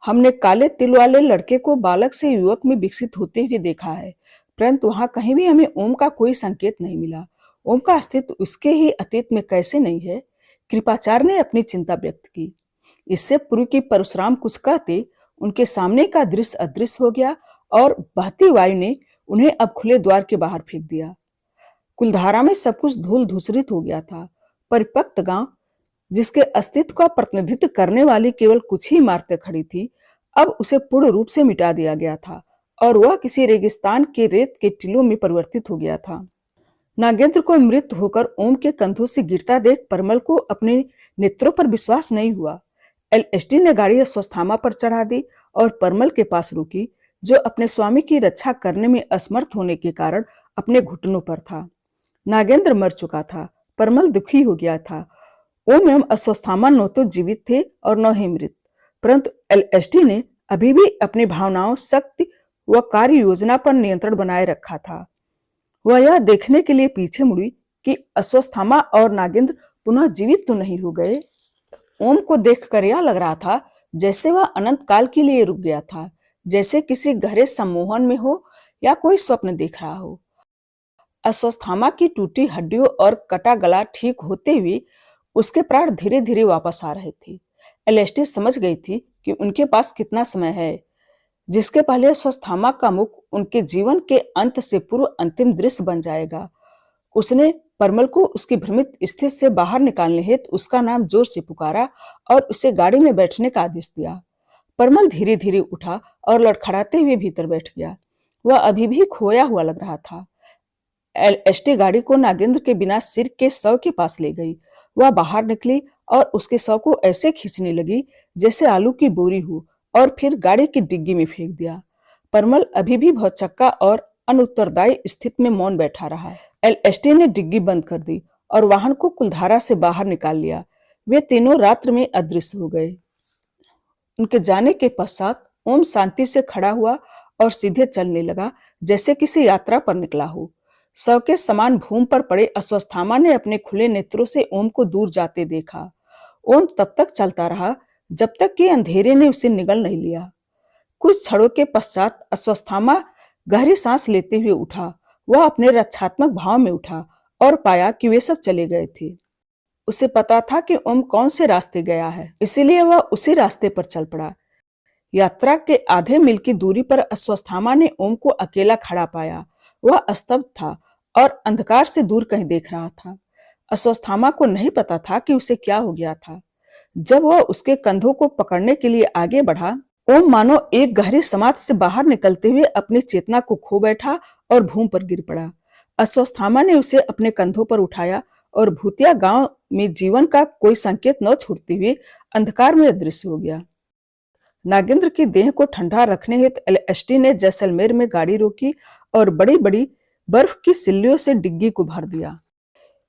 हमने काले तिल वाले लड़के को बालक से युवक में विकसित होते हुए देखा है, परंतु वहां कहीं भी हमें ओम का कोई संकेत नहीं मिला। ओम का अस्तित्व उसके ही अतीत में कैसे नहीं है? कृपाचार्य ने अपनी चिंता व्यक्त की। इससे पूर्व की परशुराम कुछ कहते, उनके सामने का दृश्य अदृश्य हो गया और बहती वायु ने उन्हें अब खुले द्वार के बाहर फेंक दिया। कुलधारा में सब कुछ धूल धूसरित हो गया था। परित्यक्त गांव, जिसके अस्तित्व का प्रतिनिधित्व करने वाली केवल कुछ ही इमारतें खड़ी थी, अब उसे पूर्ण रूप से मिटा दिया गया था और वह किसी रेगिस्तान के रेत के टीलों में परिवर्तित हो गया था। नागेंद्र को मृत होकर ओम के कंधों से गिरता देख परमल को अपने नेत्रों पर विश्वास नहीं हुआ। एलएसटी ने गाड़ी अश्वत्थामा पर चढ़ा दी और परमल के पास रुकी, जो अपने स्वामी की रक्षा करने में असमर्थ होने के कारण अपने घुटनों पर था। नागेंद्र मर चुका था। परमल दुखी हो गया था। ओम एवं अश्वत्थामा न तो जीवित थे और न ही मृत, परंतु एलएसटी ने अभी भी अपनी भावनाओं, शक्ति व कार्य योजना पर नियंत्रण बनाए रखा था। वह यह देखने के लिए पीछे मुड़ी कि अश्वत्थामा और नागेंद्र पुनः जीवित तो नहीं हो गए। ओम को देखकर यह लग रहा था जैसे वह अनंत काल के लिए रुक गया था, जैसे किसी गहरे सम्मोहन में हो या कोई स्वप्न देख रहा हो। अश्वत्थामा की टूटी हड्डियों और कटा गला ठीक होते हुए उसके प्राण धीरे धीरे वापस आ रहे थे। एलएसटी समझ गई थी कि उनके पास कितना समय है, जिसके पहले अश्वत्थामा का मुख उनके जीवन के अंत से पूर्व अंतिम दृश्य बन जाएगा। उसने परमल को उसकी भ्रमित स्थिति से बाहर निकालने हेतु उसका नाम जोर से पुकारा और उसे गाड़ी में बैठने का आदेश दिया। परमल धीरे धीरे उठा और लड़खड़ाते हुए भीतर बैठ गया। वह अभी भी खोया हुआ लग रहा था। एलएसटी गाड़ी को नागेंद्र के बिना सिर के शव के पास ले गई। वह बाहर निकली और उसके शव को ऐसे खींचने लगी जैसे आलू की बोरी हो, और फिर गाड़ी की डिग्गी में फेंक दिया। परमल अभी भी भौचक्का और अनुत्तरदायी स्थिति में मौन बैठा रहा। एलएसटी ने डिग्गी बंद कर दी और वाहन को कुलधारा से बाहर निकाल लिया। वे तीनों रात्र में अदृश्य हो गए। उनके जाने के पश्चात ओम शांति से खड़ा हुआ और सीधे चलने लगा, जैसे किसी यात्रा पर निकला हो। शव के समान भूमि पर पड़े अश्वत्थामा ने अपने खुले नेत्रों से ओम को दूर जाते देखा। ओम तब तक चलता रहा जब तक कि अंधेरे ने उसे निगल नहीं लिया। कुछ क्षणों के पश्चात अश्वत्थामा गहरी सांस लेते हुए उठा। वह अपने रक्षात्मक भाव में उठा और पाया कि वे सब चले गए थे। उसे पता था कि ओम कौन से रास्ते गया है, इसीलिए वह उसी रास्ते पर चल पड़ा। यात्रा के आधे मील की दूरी पर अश्वत्थामा ने ओम को अकेला खड़ा पाया। वह स्तब्ध था और अंधकार से दूर कहीं देख रहा था। अश्वत्थामा को नहीं पता था कि उसे क्या हो गया था। जब वह उसके कंधों को पकड़ने के लिए आगे बढ़ा, ओम मानो एक गहरी समाधि से बाहर निकलते हुए अपनी चेतना को खो बैठा और भूमि पर गिर पड़ा। अश्वत्थामा ने उसे अपने कंधों पर उठाया और भूतिया गांव में जीवन का कोई संकेत न छोड़ते हुए अंधकार में अदृश्य हो गया। नागेंद्र की देह को ठंडा रखने हेतु एलएसटी ने जैसलमेर में गाड़ी रोकी और बड़ी बड़ी बर्फ की सिल्लियों से डिग्गी को भर दिया।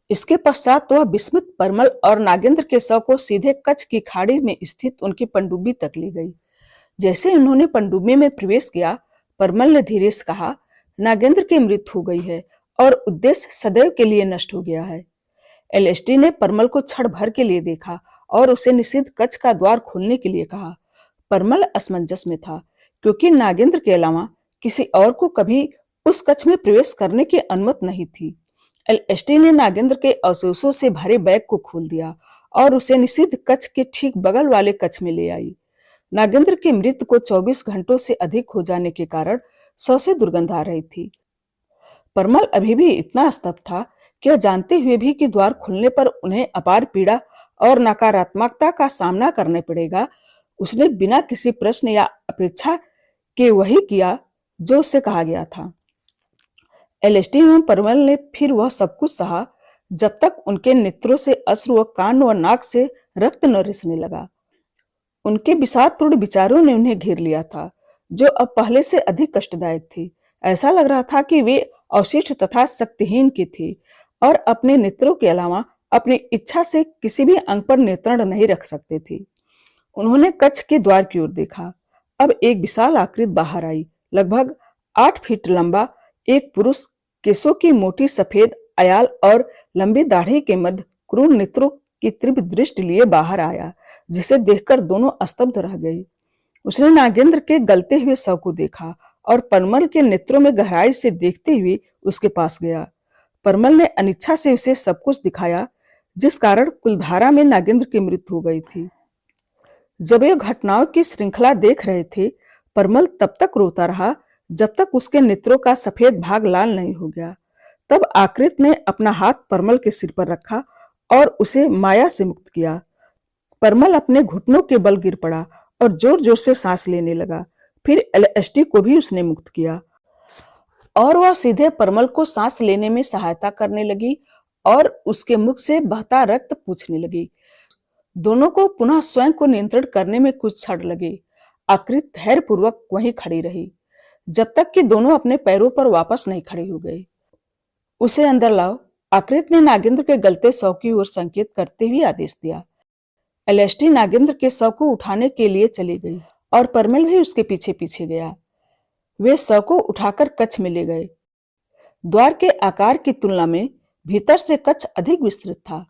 इसके पश्चात वह विस्मित परमल और नागेंद्र के शव को सीधे कच्छ की खाड़ी में स्थित उनकी पनडुब्बी तक ले गई। जैसे उन्होंने पनडुब्बी में प्रवेश किया, परमल ने धीरे से कहा, नागेंद्र की मृत्यु हो गई है और उद्देश्य सदैव के लिए नष्ट हो गया है। एलएसटी ने परमल को क्षण भर के लिए देखा और उसे निषिद्ध कक्ष का द्वार खोलने के लिए कहा। परमल असमंजस में था, क्योंकि नागेंद्र के अलावा किसी और को कभी उस कक्ष में प्रवेश करने की अनुमति नहीं थी। एलएसटी ने नागेंद्र के अवशेषों से भरे बैग को खोल दिया और उसे निषिद्ध कक्ष के ठीक बगल वाले कक्ष में ले आई। नागेंद्र की मृत्यु को 24 घंटों से अधिक हो जाने के कारण शव से दुर्गंध आ रही थी। परमल अभी भी इतना स्तब्ध था कि यह जानते हुए भी कि द्वार खुलने पर उन्हें अपार पीड़ा और नकारात्मकता का सामना करने पड़ेगा, उसने बिना किसी प्रश्न या अपेक्षा के वही किया जो उससे कहा गया था। एलएसटी एवं परमल ने फिर वह सब कुछ सहा जब तक उनके नेत्रों से अश्रु व कान व नाक से रक्त न रिसने लगा। उनके विषादपूर्ण विचारों ने उन्हें घेर लिया था, जो अब पहले से अधिक कष्टदायक थी। ऐसा लग रहा था कि वे अवशिष्ट तथा शक्तिहीन के थे और अपने नेत्रों के अलावा अपनी इच्छा से किसी भी अंग पर नियंत्रण नहीं रख सकते थे। उन्होंने कक्ष के द्वार की ओर देखा। अब एक विशाल आकृति बाहर आई। लगभग 8 फीट लंबा एक पुरुष, केशों की मोटी सफेद अयाल और लंबी दाढ़ी के मध्य क्रूर नेत्रों की तीव्र दृष्टि लिए बाहर आया, जिसे देखकर दोनों स्तब्ध रह गए। उसने नागेंद्र के गलते हुए शव को देखा और परमल के नेत्रों में गहराई से देखते हुए उसके पास गया। परमल ने अनिच्छा से उसे सब कुछ दिखाया, जिस कारण कुलधारा में नागेंद्र की मृत्यु हो गई थी। जब ये घटनाओं की श्रृंखला देख रहे थे, परमल तब तक रोता रहा जब तक उसके नेत्रों का सफेद भाग लाल नहीं हो गया। तब आकृत ने अपना हाथ परमल के सिर पर रखा और उसे माया से मुक्त किया। परमल अपने घुटनों के बल गिर पड़ा और जोर जोर से सांस लेने लगा। फिर एलएसडी को भी उसने मुक्त किया और वह सीधे परमल को सांस लेने में सहायता करने लगी और उसके मुख से बहता रक्त पूछने लगी। दोनों को पुनः स्वयं को नियंत्रण करने में कुछ क्षण लगे। आकृत धैर्यपूर्वक वहीं खड़ी रही जब तक कि दोनों अपने पैरों पर वापस नहीं खड़े हो गए। उसे अंदर लाओ, आकृत ने नागेंद्र के गलते शव की ओर संकेत करते हुए आदेश दिया। एलएसडी नागेंद्र के शव को उठाने के लिए चली गई और परमल भी उसके पीछे पीछे गया। वे शव को उठाकर कक्ष में ले गए। द्वार के आकार की तुलना में भीतर से कक्ष अधिक विस्तृत था।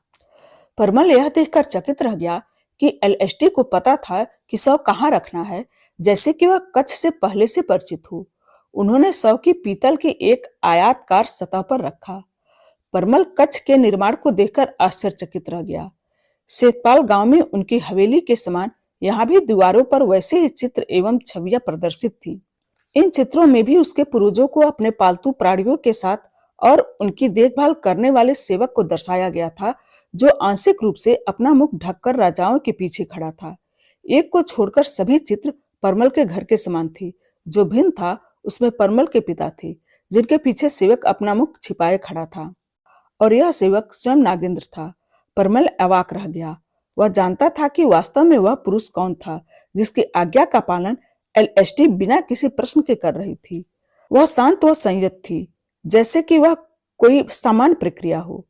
परमल यह देखकर चकित रह गया कि एलएसडी को पता था कि शव कहाँ रखना है, जैसे कि वह कक्ष से पहले से परिचित हो। उन्होंने शव की पीतल की एक आयताकार सतह पर रखा। परमल कक्ष के निर्माण को देखकर आश्चर्यचकित रह गया। सेतपाल गांव में उनकी हवेली के समान यहाँ भी दीवारों पर वैसे ही चित्र एवं छवियां प्रदर्शित थी। इन चित्रों में भी उसके पूर्वजों को अपने पालतू प्राणियों के साथ और उनकी देखभाल करने वाले सेवक को दर्शाया गया था, जो आंशिक रूप से अपना मुख ढककर राजाओं के पीछे खड़ा था। एक को छोड़कर सभी चित्र परमल के घर के समान थे। जो भिन्न था उसमें परमल के पिता थे, जिनके पीछे सेवक अपना मुख छिपाए खड़ा था, और यह सेवक स्वयं नागेंद्र था। परमल अवाक रह गया। वह जानता था कि वास्तव में वह पुरुष कौन था जिसकी आज्ञा का पालन एलएसडी बिना किसी प्रश्न के कर रही थी। वह शांत व संयत थी, जैसे कि वह कोई सामान्य प्रक्रिया हो।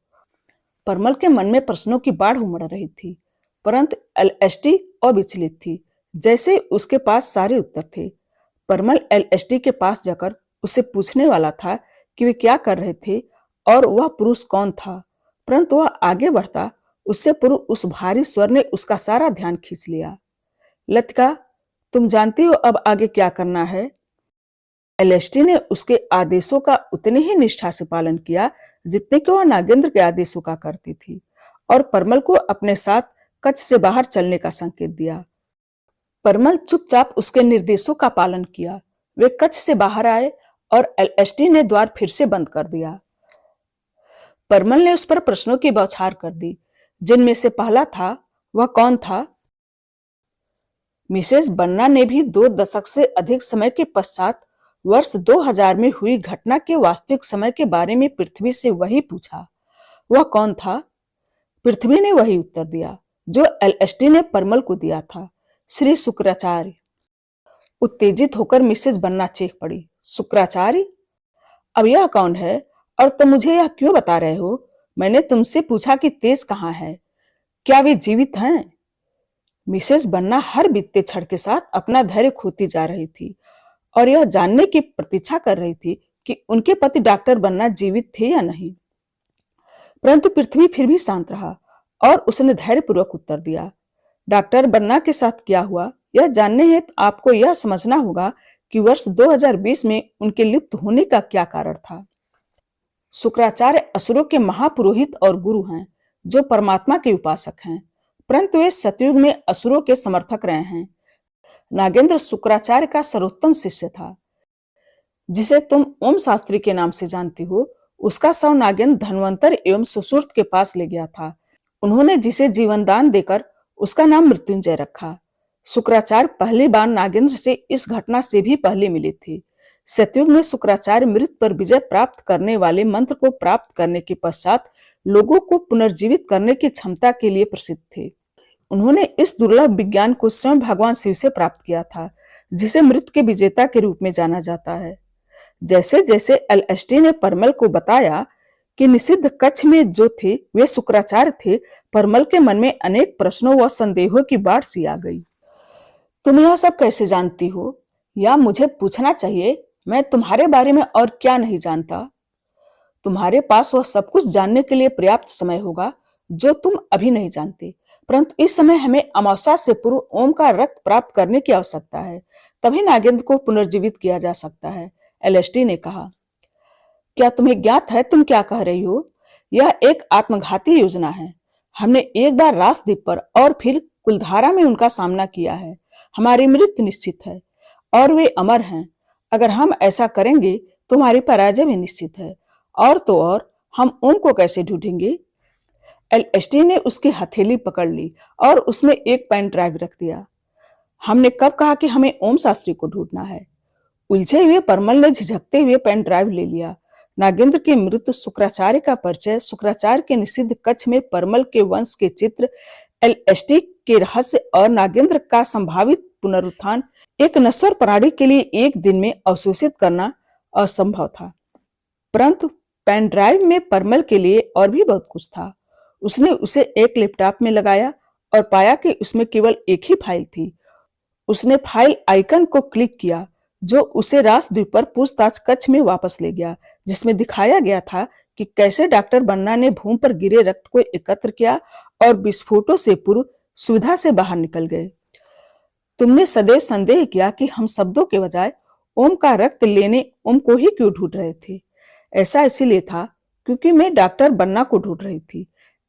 परमल के मन में प्रश्नों की बाढ़ उमड़ रही थी, परंतु एलएसडी अविचलित थी, जैसे उसके पास सारे उत्तर थे। परमल एलएसडी के पास जाकर उससे पूछने वाला था कि वे क्या कर रहे थे और वह पुरुष कौन था, परंतु वह आगे बढ़ता उससे पूर्व उस भारी स्वर ने उसका सारा ध्यान खींच लिया। लतिका, तुम जानती हो अब आगे क्या करना है? एलएसडी ने उसके आदेशों का उतने ही निष्ठा से पालन किया जितने कि वह नागेंद्र के आदेशों का करती थी, और परमल को अपने साथ कक्ष से बाहर चलने का संकेत दिया। परमल चुपचाप उसके निर्देशों का पालन किया। वे कक्ष से बाहर आए और एलएसडी ने द्वार फिर से बंद कर दिया। परमल ने उस पर प्रश्नों की बौछार कर दी, जिनमें से पहला था, वह कौन था? मिसेस बन्ना ने भी 2 दशक से अधिक समय के पश्चात वर्ष 2000 में हुई घटना के वास्तविक समय के बारे में पृथ्वी से वही पूछा। वह कौन था? पृथ्वी ने वही उत्तर दिया जो एलएसडी ने परमल को दिया था, श्री शुक्राचार्य। उत्तेजित होकर मिसेस बन्ना चीख पड़ी, शुक्राचार्य? अब यह कौन है और तुम मुझे यह क्यों बता रहे हो? मैंने तुमसे पूछा कि तेज कहाँ है, क्या वे जीवित हैं? मिसेस बन्ना हर बीतते क्षण के साथ अपना धैर्य खोती जा रही थी और यह जानने की प्रतीक्षा कर रही थी कि उनके पति डॉक्टर बन्ना जीवित थे या नहीं। परंतु पृथ्वी फिर भी शांत रहा और उसने धैर्यपूर्वक उत्तर दिया, डॉक्टर बन्ना के साथ क्या हुआ यह जानने हेतु आपको यह समझना होगा कि वर्ष 2020 में उनके लुप्त होने का क्या कारण था। शुक्राचार्य असुरों के महापुरोहित और गुरु हैं, जो परमात्मा के उपासक हैं, परंतु वे सतयुग में असुरों के समर्थक रहे हैं। नागेंद्र शुक्राचार्य का सर्वोत्तम शिष्य था, जिसे तुम ओम शास्त्री के नाम से जानती हो। उसका शव नागेंद्र धन्वंतर एवं सुश्रुत के पास ले गया था। उन्होंने जिसे जीवन दान देकर उसका नाम मृत्युंजय रखा। शुक्राचार्य पहली बार नागेंद्र से इस घटना से भी पहले मिले थे। सतयुग में शुक्राचार्य मृत्यु पर विजय प्राप्त करने वाले मंत्र को प्राप्त करने के पश्चात लोगों को पुनर्जीवित करने की क्षमता के लिए प्रसिद्ध थे। उन्होंने इस दुर्लभ विज्ञान को स्वयं भगवान शिव से प्राप्त किया था, जिसे मृत्यु के विजेता के रूप में जाना जाता है। जैसे जैसे एलएसडी ने परमल को बताया कि निषिद्ध कक्ष में जो थे वे शुक्राचार्य थे, परमल के मन में अनेक प्रश्नों व संदेहों की बाढ़ सी आ गई। तुम यह सब कैसे जानती हो, या मुझे पूछना चाहिए, मैं तुम्हारे बारे में और क्या नहीं जानता? तुम्हारे पास वह सब कुछ जानने के लिए पर्याप्त समय होगा जो तुम अभी नहीं जानते, परंतु इस समय हमें अमावस्या से पूर्व ओम का रक्त प्राप्त करने की आवश्यकता है, तभी नागेंद्र को पुनर्जीवित किया जा सकता है। एलएसटी ने कहा। क्या तुम्हें ज्ञात है तुम क्या कह रही हो? यह एक आत्मघाती योजना है। हमने एक बार रासद्वीप पर और फिर कुलधारा में उनका सामना किया है। हमारी मृत्यु निश्चित है और वे अमर हैं। अगर हम ऐसा करेंगे तो हमारी पराजय भी निश्चित है। और तो और हम ओम को कैसे ढूंढेंगे? एलएसटी ने उसकी हथेली पकड़ ली और उसमें एक पेन ड्राइव रख दिया। हमने कब कहा कि हमें ओम शास्त्री को ढूंढना है? उलझे हुए परमल ने झिझकते हुए पेन ड्राइव ले लिया। नागेंद्र की मृत्यु, शुक्राचार्य का परिचय, शुक्राचार्य के निषिद्ध कक्ष में परमल के वंश के चित्र, एलएसटी के रहस्य और नागेंद्र का संभावित पुनरुत्थान एक नश्वर प्राणी के लिए एक दिन में अवशोषित करना असंभव था। परंतु पेन ड्राइव में परमल के लिए और भी बहुत कुछ था। उसने उसे एक लैपटॉप में लगाया और पाया कि उसमें केवल एक ही फाइल थी। उसने फाइल आइकन को क्लिक किया जो उसे रासद्वीप पर पूछताछ कक्ष में वापस ले गया, जिसमें दिखाया गया था कि कैसे डॉक्टर बन्ना ने भूमि पर गिरे रक्त को एकत्र किया और विस्फोटों से पूर्व सुविधा से बाहर निकल गए। तुमने सदैव संदेह किया कि हम शब्दों के बजाय ओम का रक्त लेने ओम को ही क्यों ढूंढ रहे थे। ऐसा इसीलिए था क्योंकि मैं डॉक्टर बन्ना को ढूंढ रही थी।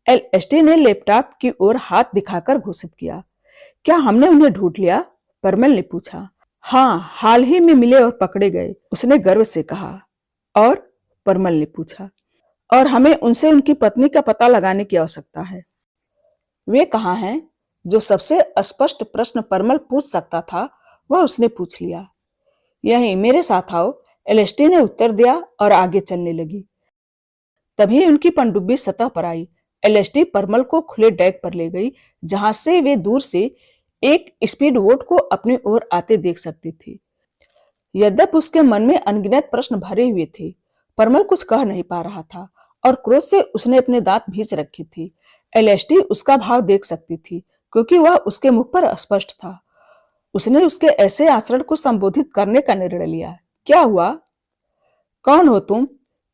एलएसटी ने लैपटॉप की ओर हाथ दिखाकर घोषित किया। क्या हमने उन्हें ढूंढ लिया? परमल ने पूछा। हाँ, हाल ही में मिले और पकड़े गए, उसने गर्व से कहा। और? परमल ने पूछा। और हमें उनसे उनकी पत्नी का पता लगाने की आवश्यकता है। वे कहाँ हैं? जो सबसे स्पष्ट प्रश्न परमल पूछ सकता था वह उसने पूछ लिया। यहीं मेरे साथ आओ, एलएसटी ने उत्तर दिया और आगे चलने लगी। तभी उनकी पनडुब्बी सतह पर आई। एलएसटी परमल को खुले डेक पर ले गई, जहां से वे दूर से एक स्पीड बोट को अपनी ओर आते देख सकती थी। यद्यपि उसके मन में अनगिनत प्रश्न भरे हुए थे, परमल कुछ कह नहीं पा रहा था और क्रोध से उसने अपने दांत भींच रखे थे। एलएसटी उसका भाव देख सकती थी क्योंकि वह उसके मुख पर स्पष्ट था। उसने उसके ऐसे आचरण को संबोधित करने का निर्णय लिया। क्या हुआ? कौन हो तुम?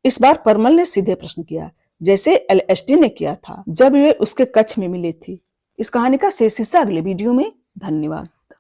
इस बार परमल ने सीधे प्रश्न किया, जैसे एलएसटी ने किया था जब वे उसके कक्ष में मिले थे। इस कहानी का शेष हिस्सा अगले वीडियो में। धन्यवाद।